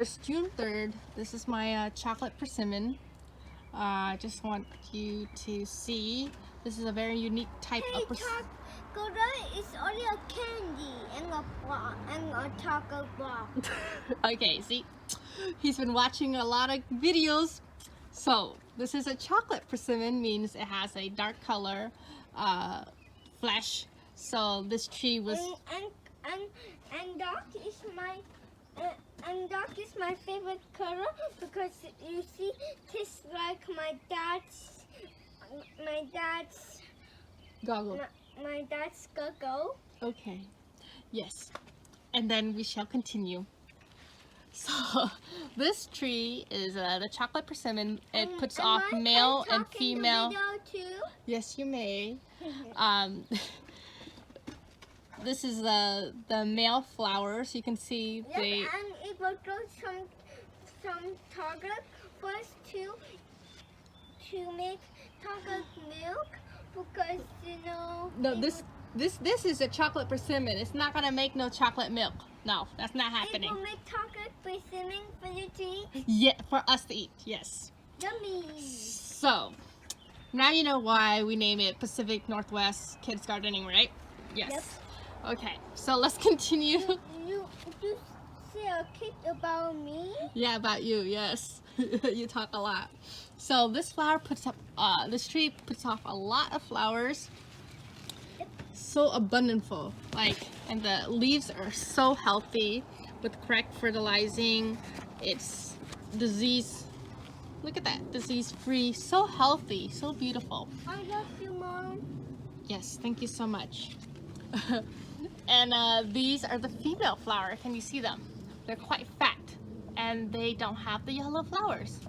It's June 3rd. This is my chocolate persimmon. I just want you to see. This is a very unique type of persimmon. Chocolate is only a candy and a chocolate block. Okay, see? He's been watching a lot of videos. So, this is a chocolate persimmon, means it has a dark color flesh. So, this tree was... And dark is my... And dark is my favorite color because you see, tastes like my dad's goggle. My dad's goggle. Okay, yes, and then we shall continue. So this tree is the chocolate persimmon. It puts off male and female. Yes, you may. This is the male flowers. You can see they. Yes, and it will grow some chocolate first to make chocolate milk because No, this is a chocolate persimmon. It's not gonna make no chocolate milk. No, that's not happening. It will make chocolate persimmon for you to eat. Yeah, for us to eat. Yes. Yummy. So now you know why we name it Pacific Northwest Kids Gardening, right? Yes. Yep. Okay, so let's continue. You say a kid about me? Yeah, about you. Yes, you talk a lot. So this flower puts up. This tree puts off a lot of flowers. Yep. So abundantful, and the leaves are so healthy with correct fertilizing. It's disease. Look at that, disease-free. So healthy, so beautiful. I love you, Mom. Yes, thank you so much. And these are the female flower. Can you see them? They're quite fat and they don't have the yellow flowers.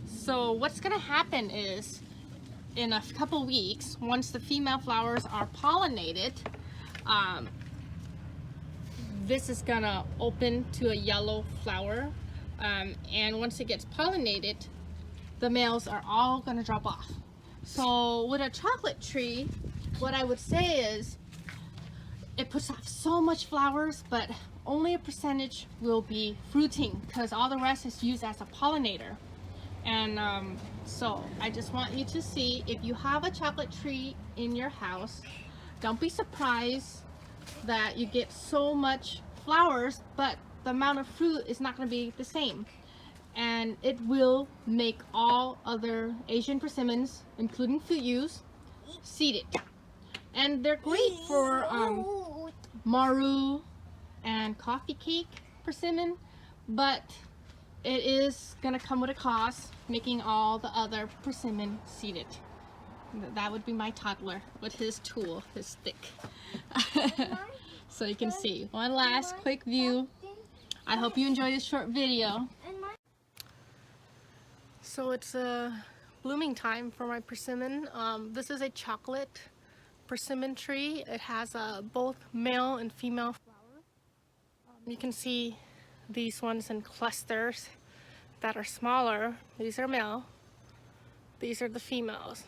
So what's gonna happen is in a couple weeks, once the female flowers are pollinated, this is gonna open to a yellow flower, and once it gets pollinated, the males are all gonna drop off. So with a chocolate tree, what I would say is it puts off so much flowers, but only a percentage will be fruiting because all the rest is used as a pollinator. And so I just want you to see, if you have a chocolate tree in your house, don't be surprised that you get so much flowers, but the amount of fruit is not going to be the same. And it will make all other Asian persimmons, including food use, seeded. And they're great for maru and coffee cake persimmon, but it is gonna come with a cost, making all the other persimmon seeded. That would be my toddler with his tool, his stick. So you can see one last quick view. I hope you enjoyed this short video. So it's blooming time for my persimmon. This is a chocolate persimmon tree. It has both male and female flowers. You can see these ones in clusters that are smaller. These are male. These are the females.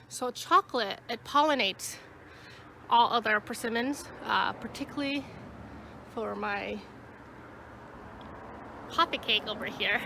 So chocolate, it pollinates all other persimmons, particularly for my coffee cake over here.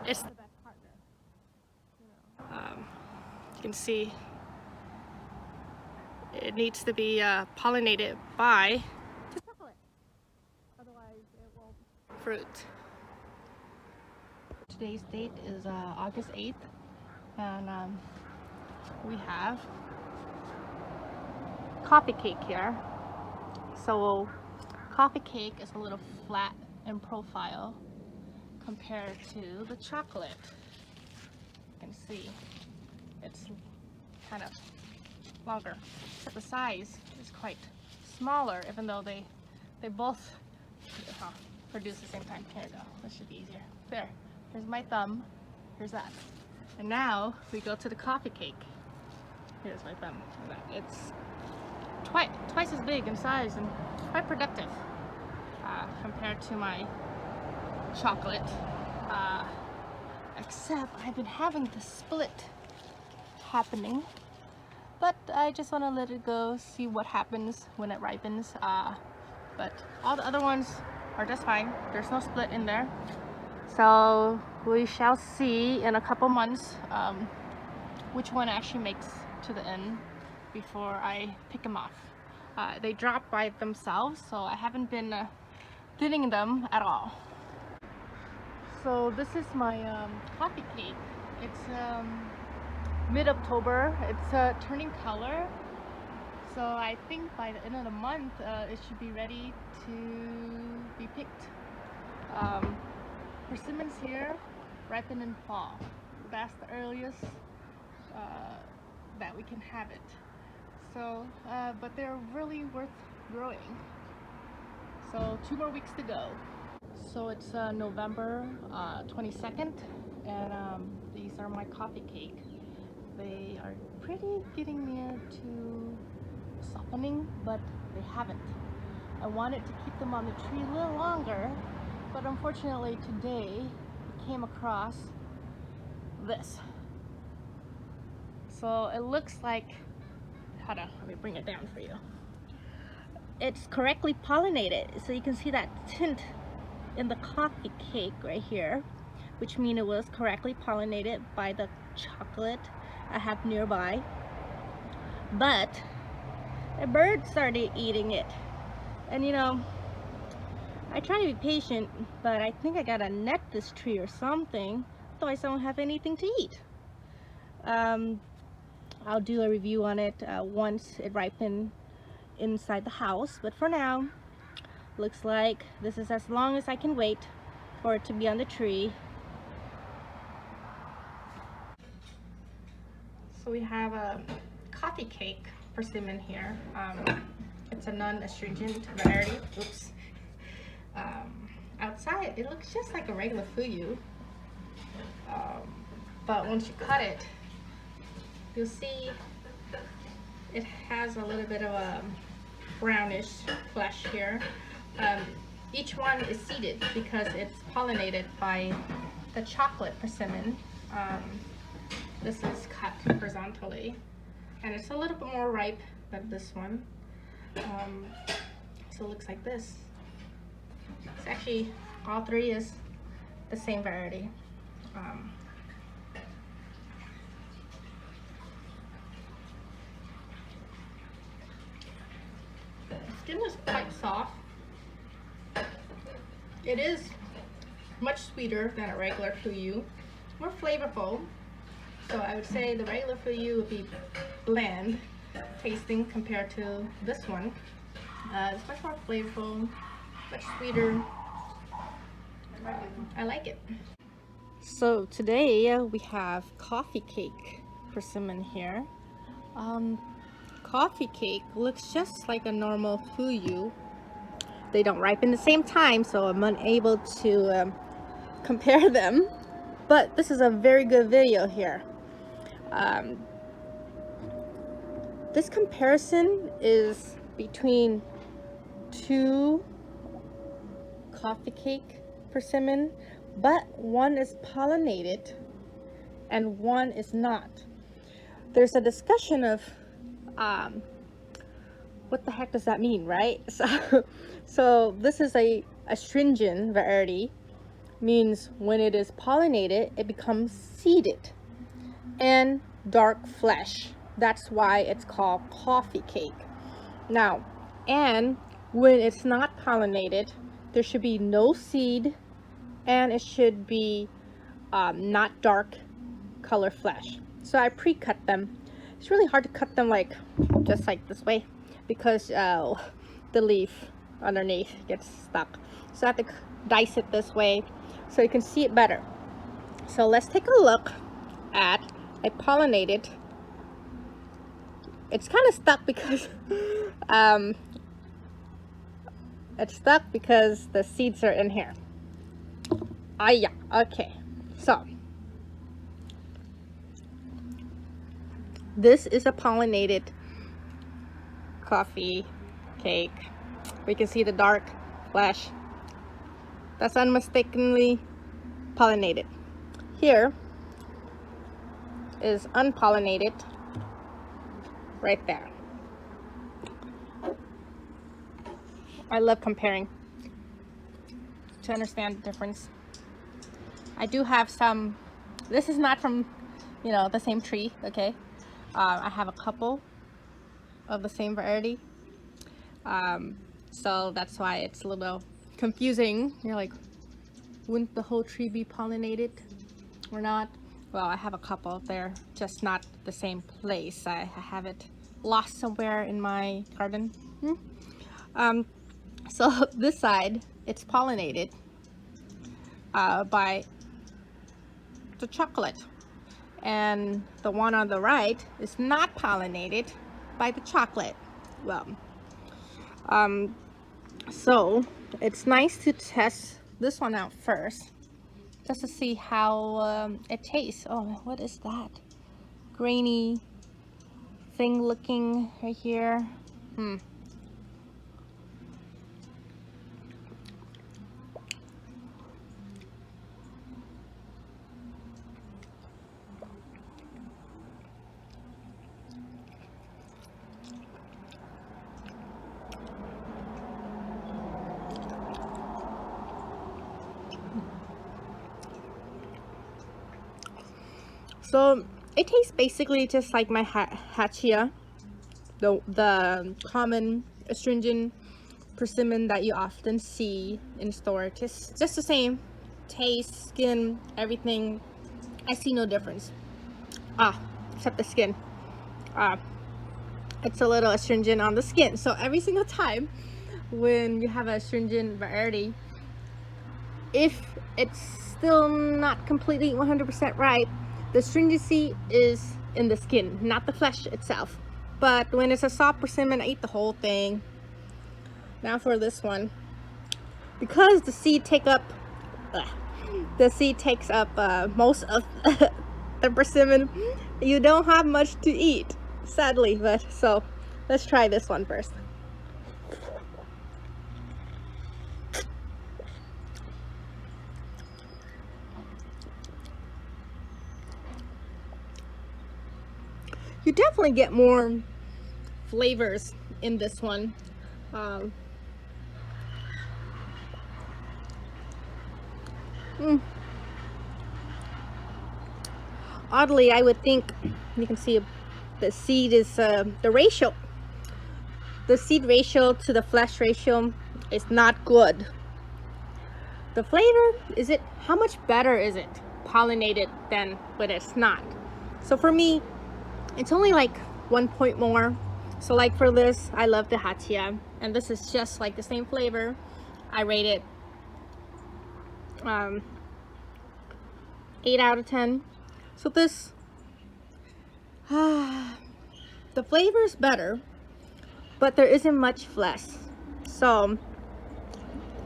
It's the best partner. You can see it needs to be pollinated by the chocolate, otherwise it won't fruit. Today's date is August 8th, and we have coffee cake here. So coffee cake is a little flat in profile compared to the chocolate. You can see it's kind of longer, but the size is quite smaller, even though they both produce at the same time. Here we go. This should be easier. Here's my thumb. Here's that. And now we go to the coffee cake. Here's my thumb. It's twice as big in size and quite productive compared to my chocolate. Except I've been having the split happening. But I just want to let it go, see what happens when it ripens. But all the other ones are just fine. There's no split in there. So we shall see in a couple months which one actually makes to the end before I pick them off. They drop by themselves, so I haven't been thinning them at all. So this is my coffee cake. It's mid-October. It's turning color. So I think by the end of the month, it should be ready to be picked. Persimmons here ripen in fall. That's the earliest that we can have it. So, but they're really worth growing. So 2 more weeks to go. So it's November 22nd, and these are my coffee cake. They are pretty getting near to softening, but they haven't. I wanted to keep them on the tree a little longer, but unfortunately today I came across this. So it looks like, hold on, let me bring it down for you. It's correctly pollinated, so you can see that tint in the coffee cake right here, which means it was correctly pollinated by the chocolate I have nearby. But a bird started eating it, and you know, I try to be patient, but I think I gotta net this tree or something, otherwise I don't have anything to eat. I'll do a review on it once it ripens inside the house, but for now looks like this is as long as I can wait for it to be on the tree. So we have a coffee cake persimmon here. It's a non-astringent variety. Oops. Outside it looks just like a regular fuyu, but once you cut it, you'll see it has a little bit of a brownish flesh here. Each one is seeded because it's pollinated by the chocolate persimmon. This is cut horizontally, and it's a little bit more ripe than this one. So it looks like this. It's actually, all three is the same variety. The skin is quite soft. It is much sweeter than a regular fuyu, more flavorful. So I would say the regular fuyu would be bland tasting compared to this one. It's much more flavorful, much sweeter. I like it. So today we have coffee cake persimmon here. Coffee cake looks just like a normal fuyu. They don't ripen the same time, so I'm unable to compare them. But this is a very good video here. This comparison is between 2 coffee cake persimmon, but one is pollinated and one is not. There's a discussion of what the heck does that mean, right? So this is a astringent variety, means when it is pollinated it becomes seeded and dark flesh. That's why it's called coffee cake. Now, and when it's not pollinated, there should be no seed, and it should be not dark color flesh. So I pre-cut them. It's really hard to cut them like just like this way because the leaf underneath gets stuck. So I have to dice it this way so you can see it better. So let's take a look at a pollinated. It's kind of stuck because it's stuck because the seeds are in here. Ah, yeah. Okay. So this is a pollinated coffee cake. We can see the dark flesh. That's unmistakably pollinated. Here is unpollinated right there. I love comparing. to understand the difference. I do have some, this is not from, you know, the same tree, okay? I have a couple of the same variety. So that's why it's a little confusing. You're like, wouldn't the whole tree be pollinated or not? Well, I have a couple. They're just not the same place. I have it lost somewhere in my garden. So this side, it's pollinated by the chocolate, and the one on the right is not pollinated by the chocolate. Well, so it's nice to test this one out first, just to see how it tastes. Oh, what is that grainy thing looking right here? So it tastes basically just like my hachia, the common astringent persimmon that you often see in store. Just the same taste, skin, everything. I see no difference. Except the skin. It's a little astringent on the skin. So every single time when you have a astringent variety, if it's still not completely 100% ripe, the astringency is in the skin, not the flesh itself. But when it's a soft persimmon, I eat the whole thing. Now for this one, because the seed takes up most of the persimmon, you don't have much to eat, sadly. But so let's try this one first. You definitely get more flavors in this one. Oddly, I would think, you can see the seed is the ratio. The seed ratio to the flesh ratio is not good. The flavor, how much better is it pollinated than when it's not? So for me, it's only like 1 point more. So like for this, I love the hachia, and this is just like the same flavor. I rate it 8 out of 10. So this, the flavor is better, but there isn't much flesh. So,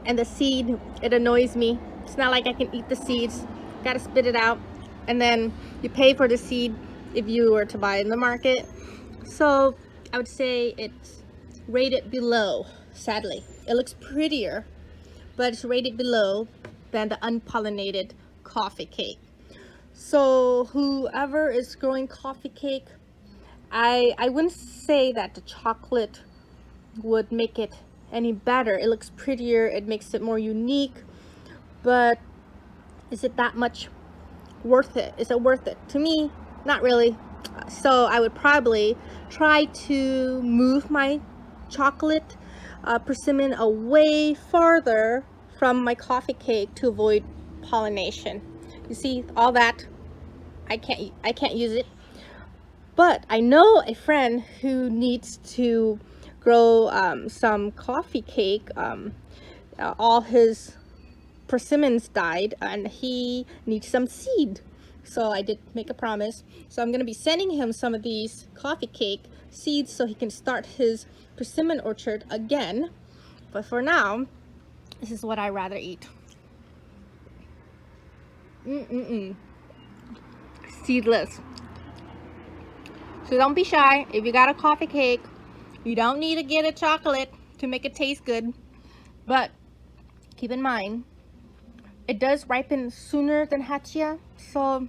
and the seed, it annoys me. It's not like I can eat the seeds. Gotta spit it out, and then you pay for the seed if you were to buy it in the market. So I would say it's rated below, sadly. It looks prettier, but it's rated below than the unpollinated coffee cake. So whoever is growing coffee cake, I wouldn't say that the chocolate would make it any better. It looks prettier, it makes it more unique, but is it that much worth it? Is it worth it? To me, not really. So I would probably try to move my chocolate persimmon away farther from my coffee cake to avoid pollination. You see all that? I can't use it. But I know a friend who needs to grow some coffee cake. All his persimmons died and he needs some seed. So I did make a promise. So I'm going to be sending him some of these coffee cake seeds so he can start his persimmon orchard again. But for now, this is what I'd rather eat. Seedless. So don't be shy. If you got a coffee cake, you don't need to get a chocolate to make it taste good. But keep in mind, it does ripen sooner than hachia. So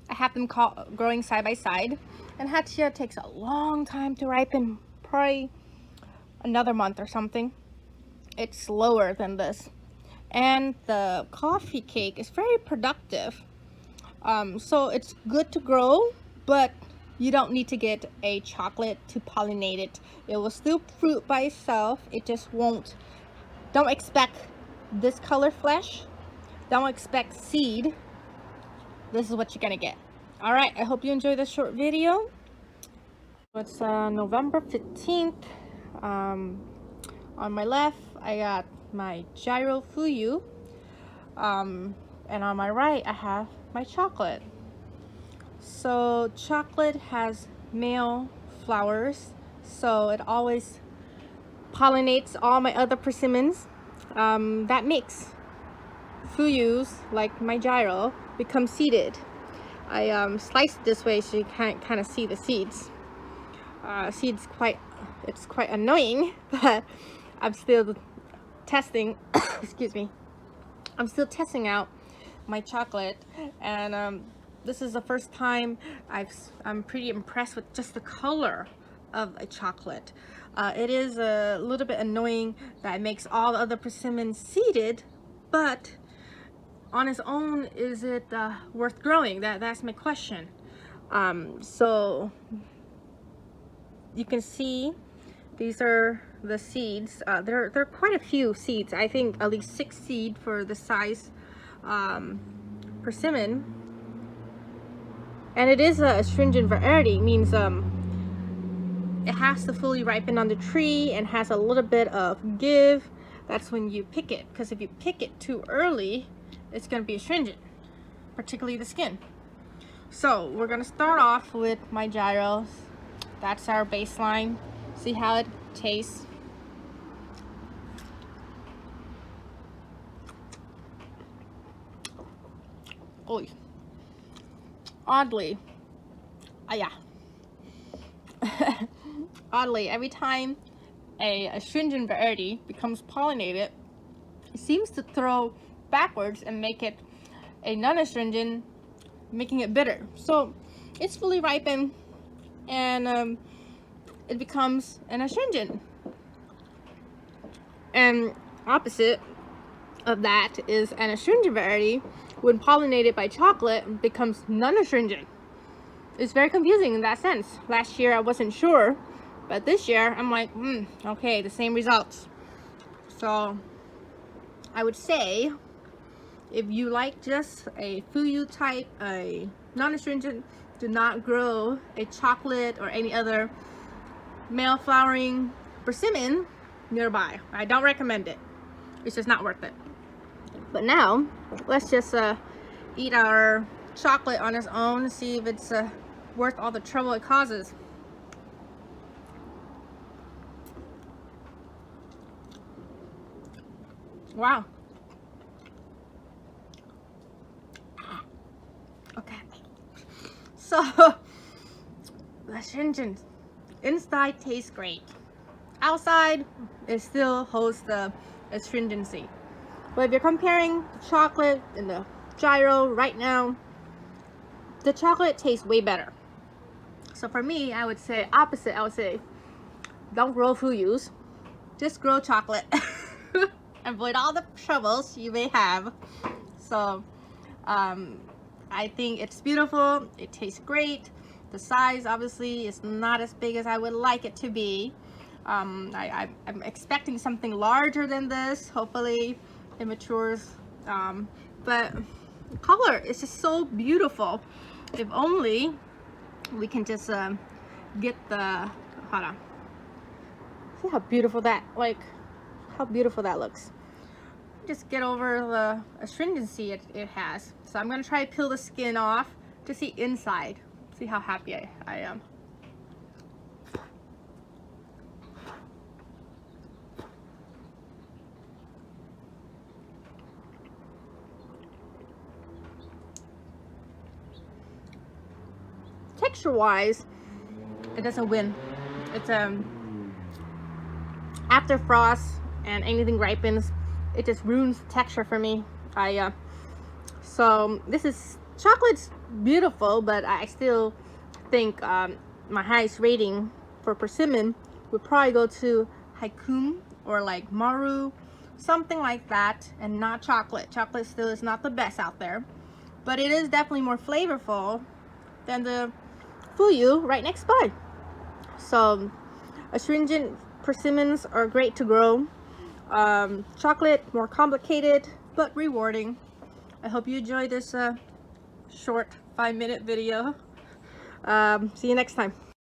I have them growing side by side. And hachia takes a long time to ripen, probably another month or something. It's slower than this. and the coffee cake is very productive. So it's good to grow, but you don't need to get a chocolate to pollinate it. It will still fruit by itself. It just won't. Don't expect this color flesh. Don't expect seed. This is what you're gonna get. All right, I hope you enjoyed this short video. It's November 15th. On my left, I got my gyro fuyu. And on my right, I have my chocolate. So chocolate has male flowers, so it always pollinates all my other persimmons. That makes fuyus, like my gyro, become seeded. I sliced it this way so you can't kind of see the seeds. Seeds it's quite annoying, but I'm still testing. Excuse me. I'm still testing out my chocolate, and this is the first time I'm pretty impressed with just the color of a chocolate. It is a little bit annoying that it makes all the other persimmons seeded, but on its own, is it worth growing? That's my question. So you can see these are the seeds. There are quite a few seeds. I think at least 6 seed for the size persimmon. And it is a astringent variety, means it has to fully ripen on the tree and has a little bit of give. That's when you pick it, because if you pick it too early, it's going to be astringent, particularly the skin. So we're going to start off with my gyros. That's our baseline. See how it tastes. Oh, oddly, yeah. Oddly, every time a astringent variety becomes pollinated, it seems to throw backwards and make it a non-astringent, making it bitter. So it's fully ripened, and it becomes an astringent. And opposite of that is an astringent variety, when pollinated by chocolate, becomes non-astringent. It's very confusing in that sense. Last year I wasn't sure, but this year I'm like, okay, the same results. So I would say, if you like just a fuyu type, a non-astringent, do not grow a chocolate or any other male flowering persimmon nearby. I don't recommend it. It's just not worth it. But now, let's just eat our chocolate on its own and see if it's worth all the trouble it causes. Wow. Okay. So, the astringent inside tastes great. Outside, it still holds the astringency. But if you're comparing the chocolate and the gyro right now, the chocolate tastes way better. So for me, I would say opposite. I would say, don't grow fuyus, just grow chocolate. Avoid all the troubles you may have. So I think it's beautiful. It tastes great. The size obviously is not as big as I would like it to be. I'm expecting something larger than this. Hopefully it matures. But the color is just so beautiful. If only we can just get the, hold on. See how beautiful that, how beautiful that looks. Just get over the astringency it has. So I'm gonna try to peel the skin off to see inside. See how happy I am. Texture wise, it doesn't win. It's after frost and anything ripens, it just ruins the texture for me. So this is, chocolate's beautiful, but I still think my highest rating for persimmon would probably go to haikum or like maru. something like that, and not chocolate. Chocolate still is not the best out there, but it is definitely more flavorful than the Fuyu right next by. So astringent persimmons are great to grow. Chocolate, more complicated but rewarding. I hope you enjoyed this short 5-minute video. See you next time.